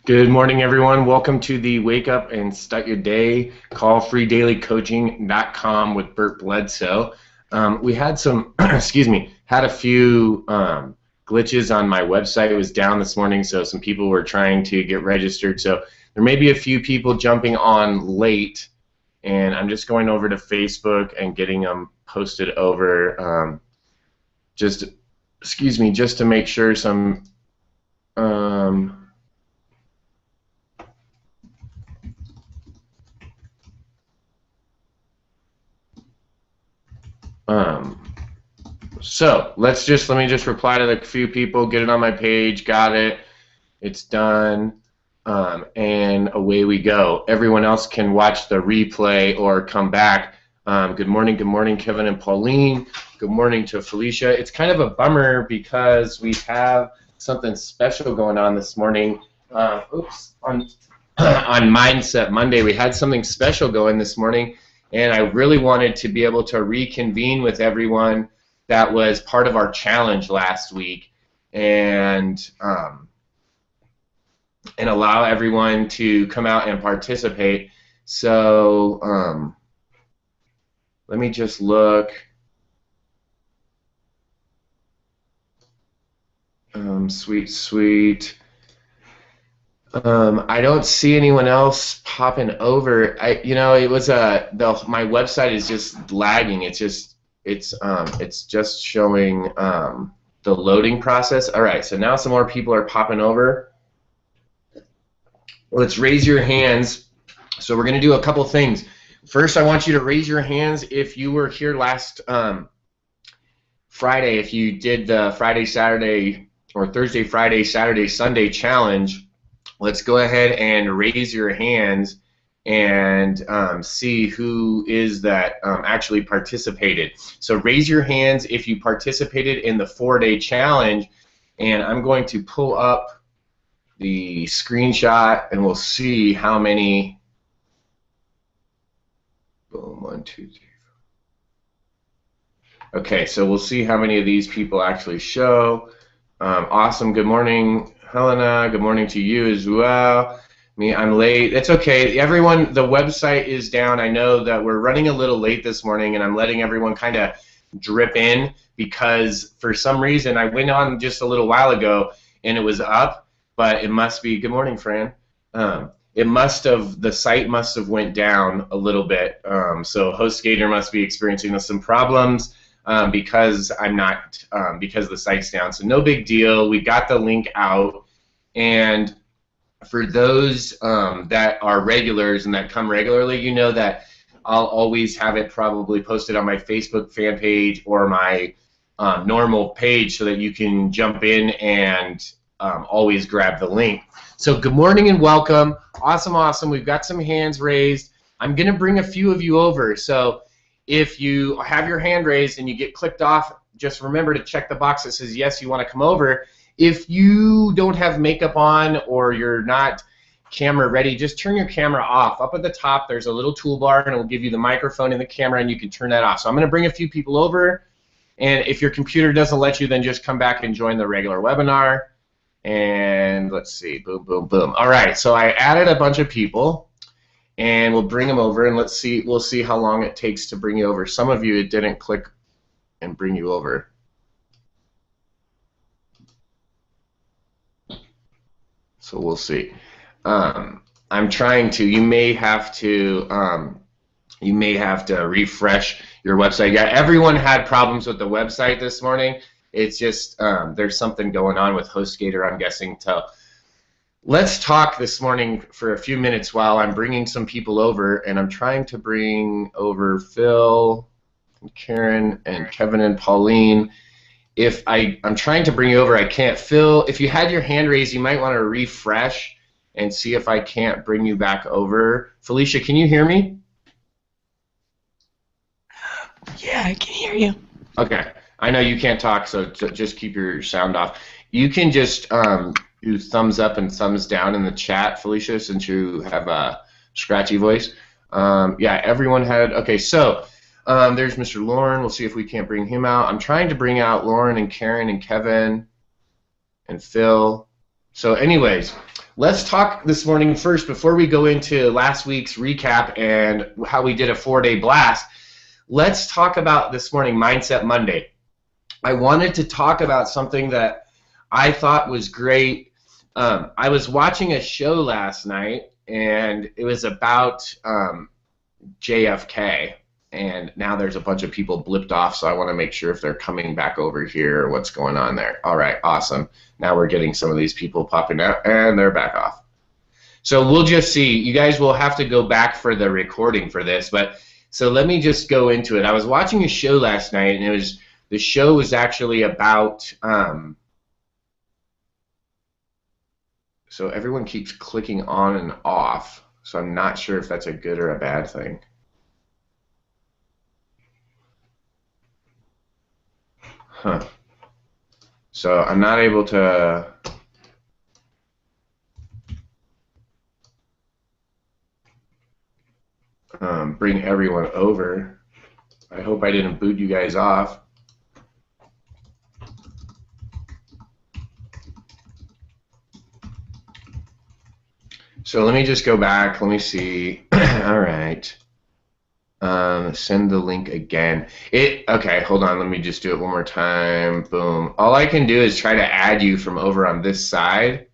Good morning, everyone. Welcome to the Wake Up and Start Your Day Call freedailycoaching.com with Bert Bledsoe. We had some, had a few glitches on my website. It was down this morning, so some people were trying to get registered. So there may be a few people jumping on late, and I'm just going over to Facebook and getting them posted over. Just to make sure some. So let me just reply to the few people, get it on my page, got it, it's done, and away we go. Everyone else can watch the replay or come back. Good morning, Kevin and Pauline. Good morning to Felicia. It's kind of a bummer because we have something special going on this morning. On Mindset Monday, we had something special going this morning, and I really wanted to be able to reconvene with everyone that was part of our challenge last week, and allow everyone to come out and participate. So let me just look. Sweet. I don't see anyone else popping over. It was my website is just lagging. It's just showing the loading process. All right, so now some more people are popping over. Let's raise your hands. So we're going to do a couple things. First, I want you to raise your hands if you were here last Friday, if you did the Friday, Saturday, or Thursday, Friday, Saturday, Sunday challenge. Let's go ahead and raise your hands and see who is that actually participated. So raise your hands if you participated in the 4-day challenge, and I'm going to pull up the screenshot and we'll see how many. Boom, 1, 2, 3. Okay, so we'll see how many of these people actually show. Awesome. Good morning, Helena. Good morning to you as well. I'm late. It's okay. Everyone, the website is down. I know that we're running a little late this morning, and I'm letting everyone kind of drip in because for some reason I went on just a little while ago and it was up, but it must be. Good morning, Fran. The site must have went down a little bit. So HostGator must be experiencing some problems because because the site's down. So no big deal. We got the link out, and for those that are regulars and that come regularly, you know that I'll always have it probably posted on my Facebook fan page or my normal page so that you can jump in and always grab the link. So good morning and welcome. Awesome. We've got some hands raised. I'm going to bring a few of you over. So if you have your hand raised and you get clicked off, just remember to check the box that says yes, you want to come over. If you don't have makeup on or you're not camera ready, just turn your camera off. Up at the top, there's a little toolbar, and it will give you the microphone and the camera, and you can turn that off. So I'm going to bring a few people over, and if your computer doesn't let you, then just come back and join the regular webinar. And let's see, boom. All right, so I added a bunch of people, and we'll bring them over, and we'll see how long it takes to bring you over. Some of you, it didn't click and bring you over. So we'll see. I'm trying to. You may have to refresh your website. Yeah, everyone had problems with the website this morning. It's just there's something going on with HostGator, I'm guessing. Let's talk this morning for a few minutes while I'm bringing some people over, and I'm trying to bring over Phil, and Karen, and Kevin, and Pauline. If I'm trying to bring you over, I can't. Phil, if you had your hand raised, you might want to refresh and see if I can't bring you back over. Felicia, can you hear me? Yeah, I can hear you. Okay. I know you can't talk, so just keep your sound off. You can just do thumbs up and thumbs down in the chat, Felicia, since you have a scratchy voice. Yeah, everyone had. Okay, so there's Mr. Lauren. We'll see if we can't bring him out. I'm trying to bring out Lauren and Karen and Kevin and Phil. So anyways, let's talk this morning first before we go into last week's recap and how we did a 4-day blast. Let's talk about this morning, Mindset Monday. I wanted to talk about something that I thought was great. I was watching a show last night, and it was about JFK, and now there's a bunch of people blipped off, so I want to make sure if they're coming back over here or what's going on there. All right, awesome. Now we're getting some of these people popping out, and they're back off. So we'll just see. You guys will have to go back for the recording for this, but so let me just go into it. I was watching a show last night, and the show was actually about so everyone keeps clicking on and off, so I'm not sure if that's a good or a bad thing. Huh. So I'm not able to bring everyone over. I hope I didn't boot you guys off. So let me just go back. Let me see. All right. Send the link again. Okay, hold on. Let me just do it one more time. Boom. All I can do is try to add you from over on this side,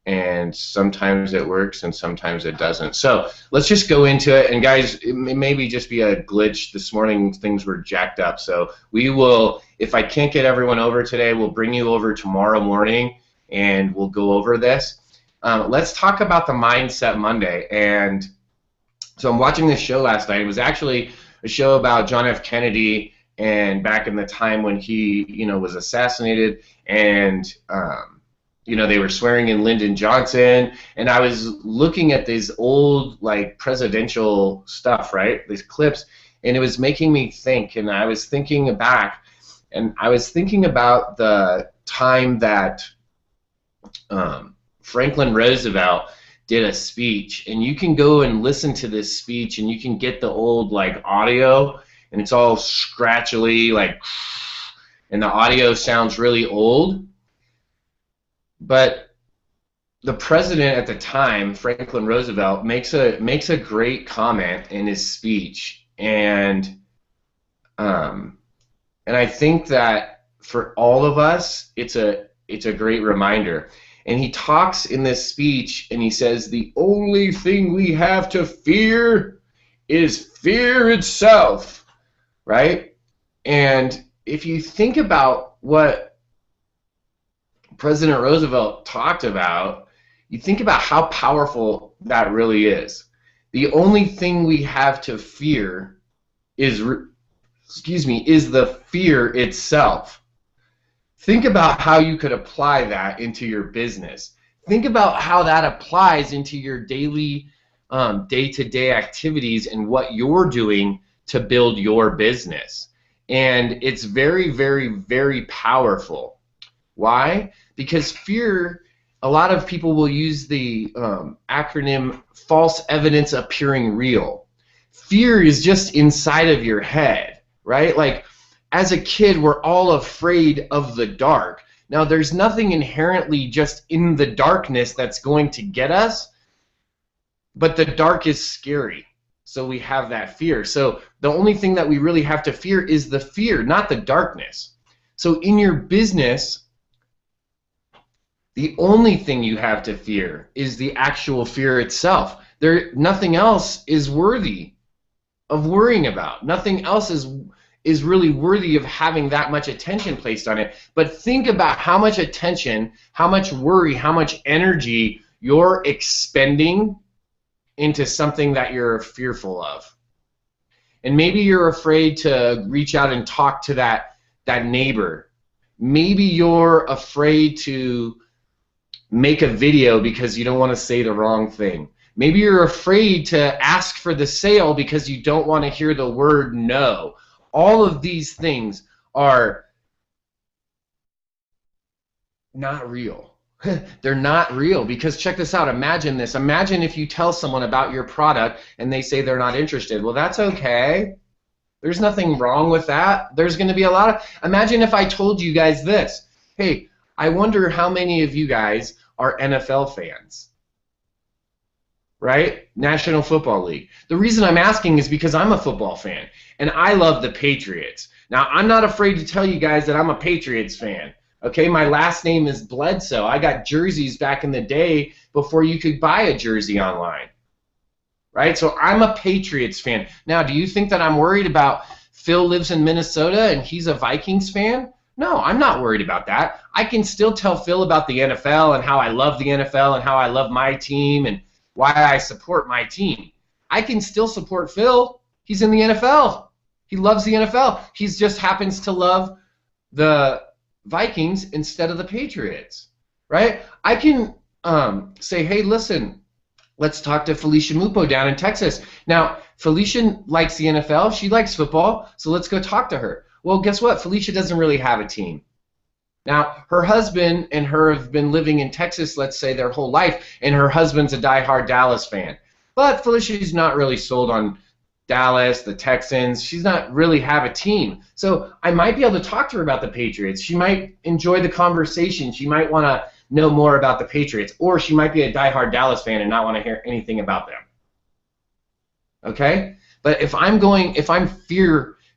and sometimes it works and sometimes it doesn't. So let's just go into it. And guys, it may just be a glitch. This morning things were jacked up. So we will, if I can't get everyone over today, we'll bring you over tomorrow morning and we'll go over this. Let's talk about the Mindset Monday. And so I'm watching this show last night. It was actually a show about John F. Kennedy and back in the time when he, was assassinated, and they were swearing in Lyndon Johnson, and I was looking at these old presidential stuff, right? These clips, and it was making me think, and I was thinking back, and I was thinking about the time that Franklin Roosevelt did a speech, and you can go and listen to this speech, and you can get the old audio, and it's all scratchily, and the audio sounds really old. But the president at the time, Franklin Roosevelt, makes a great comment in his speech, and I think that for all of us, it's a great reminder. And he talks in this speech, and he says, the only thing we have to fear is fear itself, right? And if you think about what President Roosevelt talked about, you think about how powerful that really is. The only thing we have to fear is the fear itself. Think about how you could apply that into your business. Think about how that applies into your daily, day-to-day activities and what you're doing to build your business. And it's very, very, very powerful. Why? Because fear, a lot of people will use the acronym false evidence appearing real. Fear is just inside of your head, right? As a kid, we're all afraid of the dark. Now, there's nothing inherently just in the darkness that's going to get us, but the dark is scary, so we have that fear. So the only thing that we really have to fear is the fear, not the darkness. So in your business, the only thing you have to fear is the actual fear itself. Nothing else is worthy of worrying about. Nothing else is really worthy of having that much attention placed on it. But think about how much attention, how much worry, how much energy you're expending into something that you're fearful of. And maybe you're afraid to reach out and talk to that neighbor. Maybe you're afraid to make a video because you don't want to say the wrong thing. Maybe you're afraid to ask for the sale because you don't want to hear the word no. All of these things are not real. They're not real, because check this out. Imagine this. Imagine if you tell someone about your product and they say they're not interested. Well, that's okay. There's nothing wrong with that. There's going to be a lot of... Imagine if I told you guys this. Hey, I wonder how many of you guys are NFL fans, right? National Football League. The reason I'm asking is because I'm a football fan, and I love the Patriots. Now, I'm not afraid to tell you guys that I'm a Patriots fan. Okay, my last name is Bledsoe. I got jerseys back in the day before you could buy a jersey online, right? So I'm a Patriots fan. Now, do you think that I'm worried about Phil lives in Minnesota and he's a Vikings fan? No, I'm not worried about that. I can still tell Phil about the NFL and how I love the NFL and how I love my team and why I support my team. I can still support Phil. He's in the NFL. He loves the NFL. He just happens to love the Vikings instead of the Patriots, right? I can say, hey, listen, let's talk to Felicia Mupo down in Texas. Now, Felicia likes the NFL. She likes football, so let's go talk to her. Well, guess what? Felicia doesn't really have a team. Now, her husband and her have been living in Texas, let's say, their whole life, and her husband's a diehard Dallas fan. But Felicia's not really sold on Dallas, the Texans. She's not really have a team. So I might be able to talk to her about the Patriots. She might enjoy the conversation. She might want to know more about the Patriots. Or she might be a diehard Dallas fan and not want to hear anything about them. Okay? But if I'm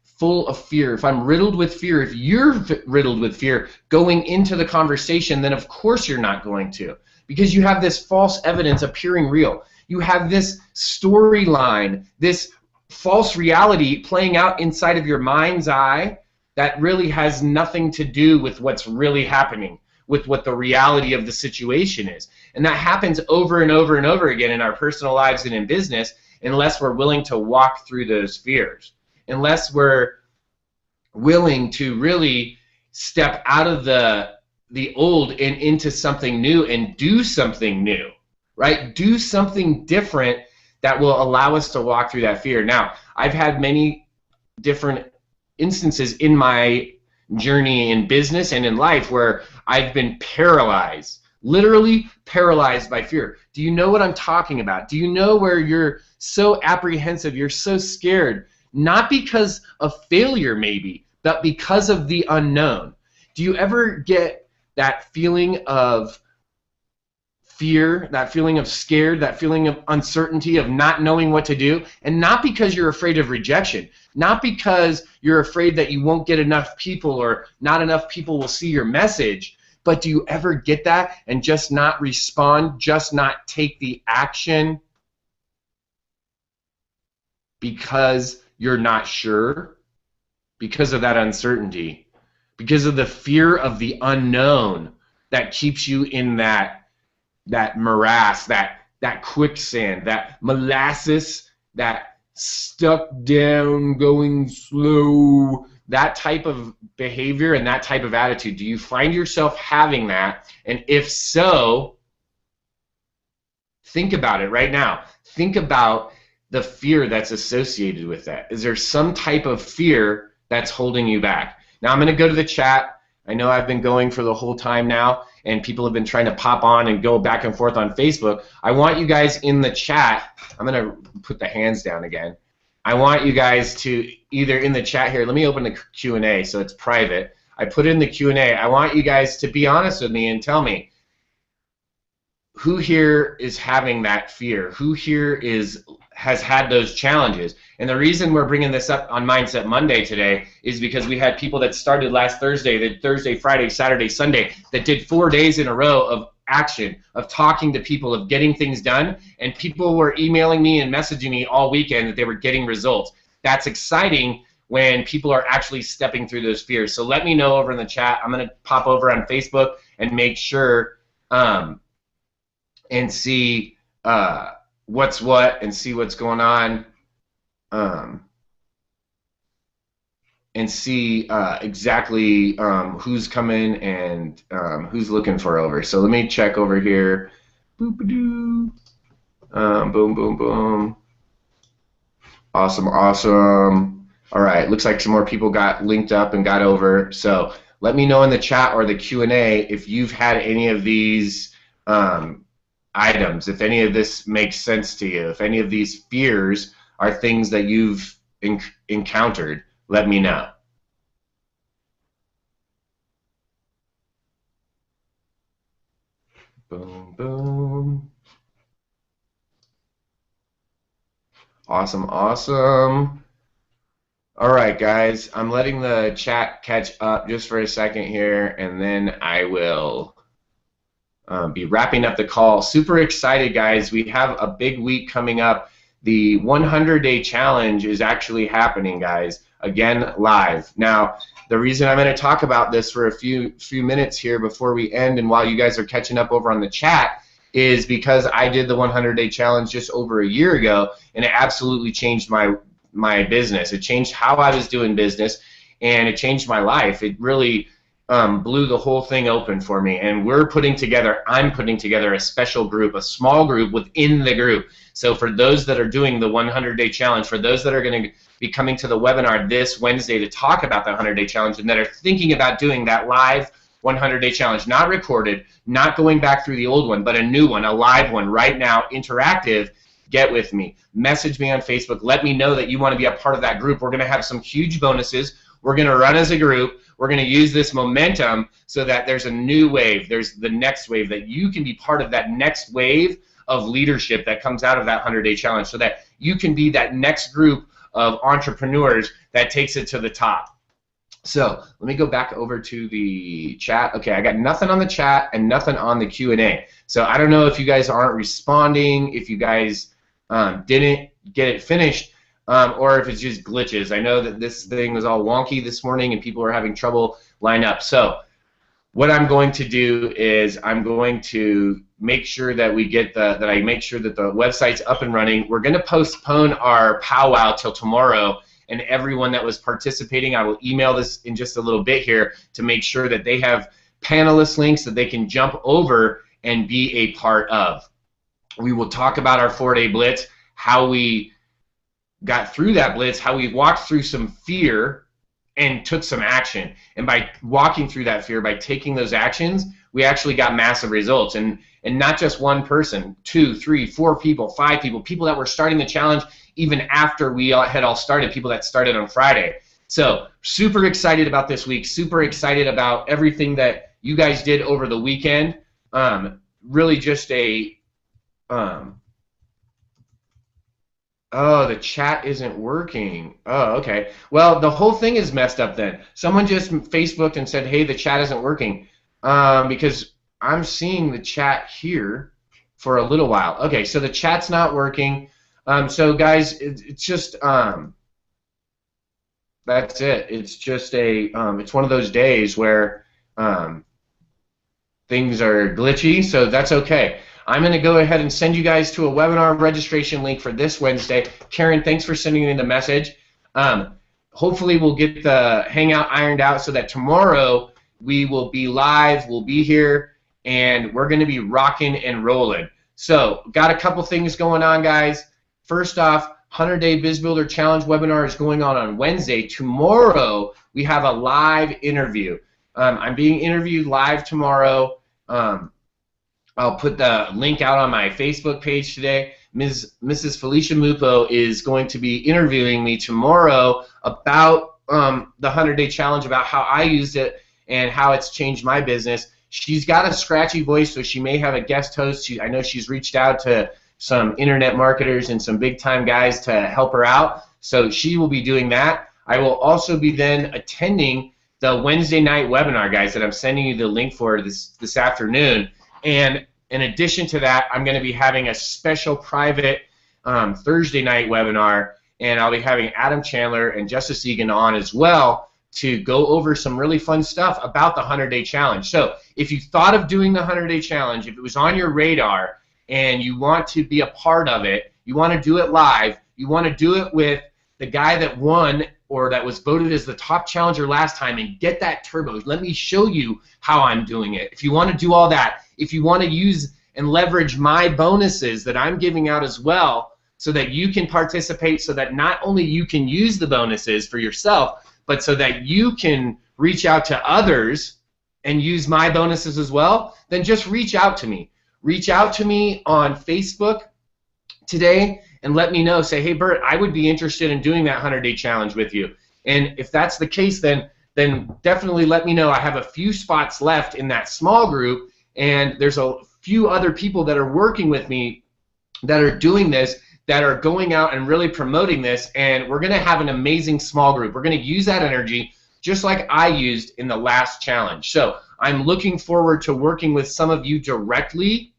full of fear, if I'm riddled with fear, if you're riddled with fear going into the conversation, then of course you're not going to, because you have this false evidence appearing real. You have this storyline, this false reality playing out inside of your mind's eye that really has nothing to do with what's really happening, with what the reality of the situation is. And that happens over and over and over again in our personal lives and in business unless we're willing to walk through those fears. Unless we're willing to really step out of the old and into something new and do something new, right? Do something different that will allow us to walk through that fear. Now, I've had many different instances in my journey in business and in life where I've been paralyzed, literally paralyzed by fear. Do you know what I'm talking about? Do you know where you're so apprehensive, you're so scared? Not because of failure maybe, but because of the unknown. Do you ever get that feeling of fear, that feeling of scared, that feeling of uncertainty, of not knowing what to do? And not because you're afraid of rejection, not because you're afraid that you won't get enough people or not enough people will see your message, but do you ever get that and just not respond, just not take the action because you're not sure, because of that uncertainty, because of the fear of the unknown that keeps you in that morass, that quicksand, that molasses, that stuck down, going slow, that type of behavior and that type of attitude? Do you find yourself having that? And if so, think about it right now. Think about the fear that's associated with that. Is there some type of fear that's holding you back? Now I'm going to go to the chat. I know I've been going for the whole time now, and people have been trying to pop on and go back and forth on Facebook. I want you guys in the chat. I'm going to put the hands down again. I want you guys to either in the chat here, let me open the Q&A so it's private. I put in the Q&A. I want you guys to be honest with me and tell me, who here is having that fear? Who here has had those challenges? And the reason we're bringing this up on Mindset Monday today is because we had people that started last Thursday, that Thursday, Friday, Saturday, Sunday, that did 4 days in a row of action, of talking to people, of getting things done, and people were emailing me and messaging me all weekend that they were getting results. That's exciting when people are actually stepping through those fears. So let me know over in the chat. I'm going to pop over on Facebook and make sure and see what's what and see what's going on, and see exactly who's coming and who's looking for over. So let me check over here. Boop-a-doo. Boom, boom, boom. Awesome, awesome. All right, looks like some more people got linked up and got over. So let me know in the chat or the Q&A if you've had any of these items, if any of this makes sense to you, if any of these fears are things that you've encountered. Let me know. Boom, boom. Awesome, awesome. All right, guys, I'm letting the chat catch up just for a second here, and then I will be wrapping up the call. Super excited, guys. We have a big week coming up. The 100-day challenge is actually happening, guys, again, live. Now, the reason I'm going to talk about this for a few minutes here before we end and while you guys are catching up over on the chat is because I did the 100-day challenge just over a year ago, and it absolutely changed my business. It changed how I was doing business, and it changed my life. It really blew the whole thing open for me, and I'm putting together a special group, a small group within the group. So for those that are doing the 100-day challenge, for those that are going to be coming to the webinar this Wednesday to talk about the 100-day challenge and that are thinking about doing that live 100-day challenge, not recorded, not going back through the old one, but a new one, a live one right now, interactive, get with me. Message me on Facebook. Let me know that you want to be a part of that group. We're going to have some huge bonuses. We're going to run as a group. We're going to use this momentum so that there's a new wave. There's the next wave, that you can be part of that next wave of leadership that comes out of that 100-day challenge so that you can be that next group of entrepreneurs that takes it to the top. So let me go back over to the chat. Okay, I got nothing on the chat and nothing on the Q&A. So I don't know if you guys aren't responding, if you guys didn't get it finished, or if it's just glitches. I know that this thing was all wonky this morning and people are having trouble line up. So what I'm going to do is I'm going to make sure that we get I make sure that the website's up and running. We're going to postpone our powwow till tomorrow, and everyone that was participating, I will email this in just a little bit here to make sure that they have panelist links that they can jump over and be a part of. We will talk about our 4-day blitz, how we got through that blitz, how we walked through some fear and took some action. And by walking through that fear, by taking those actions, we actually got massive results. And not just one person, 2, 3, 4 people, 5 people, people that were starting the challenge even after we had all started, people that started on Friday. So super excited about this week, super excited about everything that you guys did over the weekend. Really just a oh, the chat isn't working. Oh, okay. Well, the whole thing is messed up then. Someone just Facebooked and said, hey, the chat isn't working, because I'm seeing the chat here for a little while. Okay, so the chat's not working. So guys, it's just that's it. It's just it's one of those days where things are glitchy, so that's okay. I'm going to go ahead and send you guys to a webinar registration link for this Wednesday. Karen, thanks for sending me the message. Hopefully we'll get the Hangout ironed out so that tomorrow we will be live, we'll be here, and we're going to be rocking and rolling. So, got a couple things going on, guys. First off, 100-Day Biz Builder Challenge webinar is going on Wednesday. Tomorrow, we have a live interview. I'm being interviewed live tomorrow. I'll put the link out on my Facebook page today. Mrs. Felicia Mupo is going to be interviewing me tomorrow about the 100-Day Challenge, about how I used it and how it's changed my business. She's got a scratchy voice, so she may have a guest host. I know she's reached out to some internet marketers and some big-time guys to help her out, so she will be doing that. I will also be then attending the Wednesday night webinar, guys, that I'm sending you the link for this afternoon. And in addition to that, I'm going to be having a special private Thursday night webinar, and I'll be having Adam Chandler and Justice Egan on as well to go over some really fun stuff about the 100-Day Challenge. So if you thought of doing the 100-Day Challenge, if it was on your radar and you want to be a part of it, you want to do it live, you want to do it with the guy that won or that was voted as the top challenger last time and get that turbo. Let me show you how I'm doing it. If you want to do all that, if you want to use and leverage my bonuses that I'm giving out as well so that you can participate, so that not only you can use the bonuses for yourself, but so that you can reach out to others and use my bonuses as well, then just reach out to me. Reach out to me on Facebook today and let me know. Say, hey, Bert, I would be interested in doing that 100-Day Challenge with you. And if that's the case, then definitely let me know. I have a few spots left in that small group, and there's a few other people that are working with me that are doing this, that are going out and really promoting this, and we're going to have an amazing small group. We're going to use that energy just like I used in the last challenge. So I'm looking forward to working with some of you directly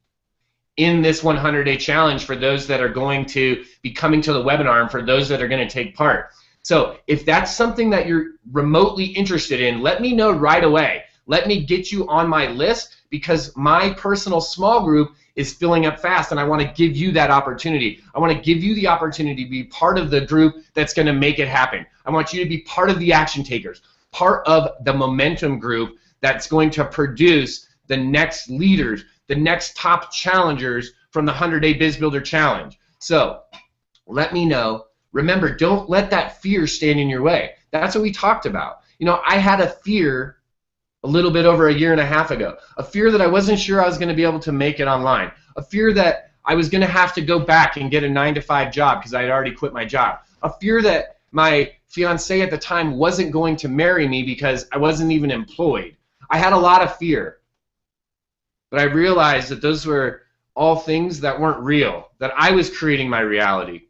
in this 100-day challenge for those that are going to be coming to the webinar and for those that are going to take part. So if that's something that you're remotely interested in, let me know right away. Let me get you on my list, because my personal small group is filling up fast, and I want to give you that opportunity. I want to give you the opportunity to be part of the group that's going to make it happen. I want you to be part of the action takers, part of the momentum group that's going to produce the next leaders, the next top challengers from the 100-Day Biz Builder Challenge. So let me know. Remember, don't let that fear stand in your way. That's what we talked about. You know, I had a fear a little bit over a year and a half ago, a fear that I wasn't sure I was going to be able to make it online, a fear that I was going to have to go back and get a 9-to-5 job because I had already quit my job, a fear that my fiance at the time wasn't going to marry me because I wasn't even employed. I had a lot of fear, but I realized that those were all things that weren't real, that I was creating my reality,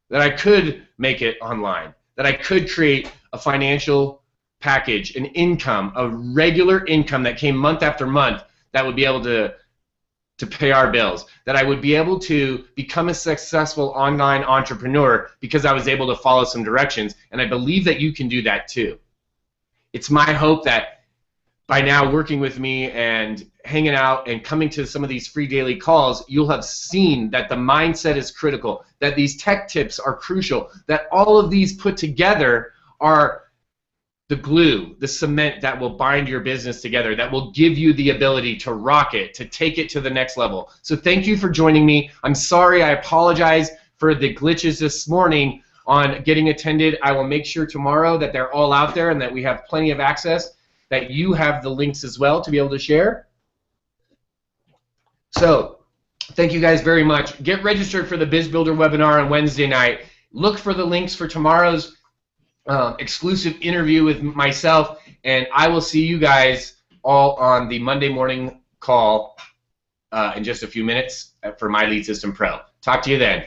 that I could make it online, that I could create a financial package, an income, a regular income that came month after month that would be able to pay our bills, that I would be able to become a successful online entrepreneur because I was able to follow some directions, and I believe that you can do that too. It's my hope that by now working with me and hanging out and coming to some of these free daily calls, you'll have seen that the mindset is critical, that these tech tips are crucial, that all of these put together are the glue, the cement that will bind your business together, that will give you the ability to rock it, to take it to the next level. So thank you for joining me. I'm sorry, I apologize for the glitches this morning on getting attended. I will make sure tomorrow that they're all out there and that we have plenty of access, that you have the links as well to be able to share. So thank you guys very much. Get registered for the Biz Builder webinar on Wednesday night. Look for the links for tomorrow's exclusive interview with myself, and I will see you guys all on the Monday morning call in just a few minutes for My Lead System Pro. Talk to you then.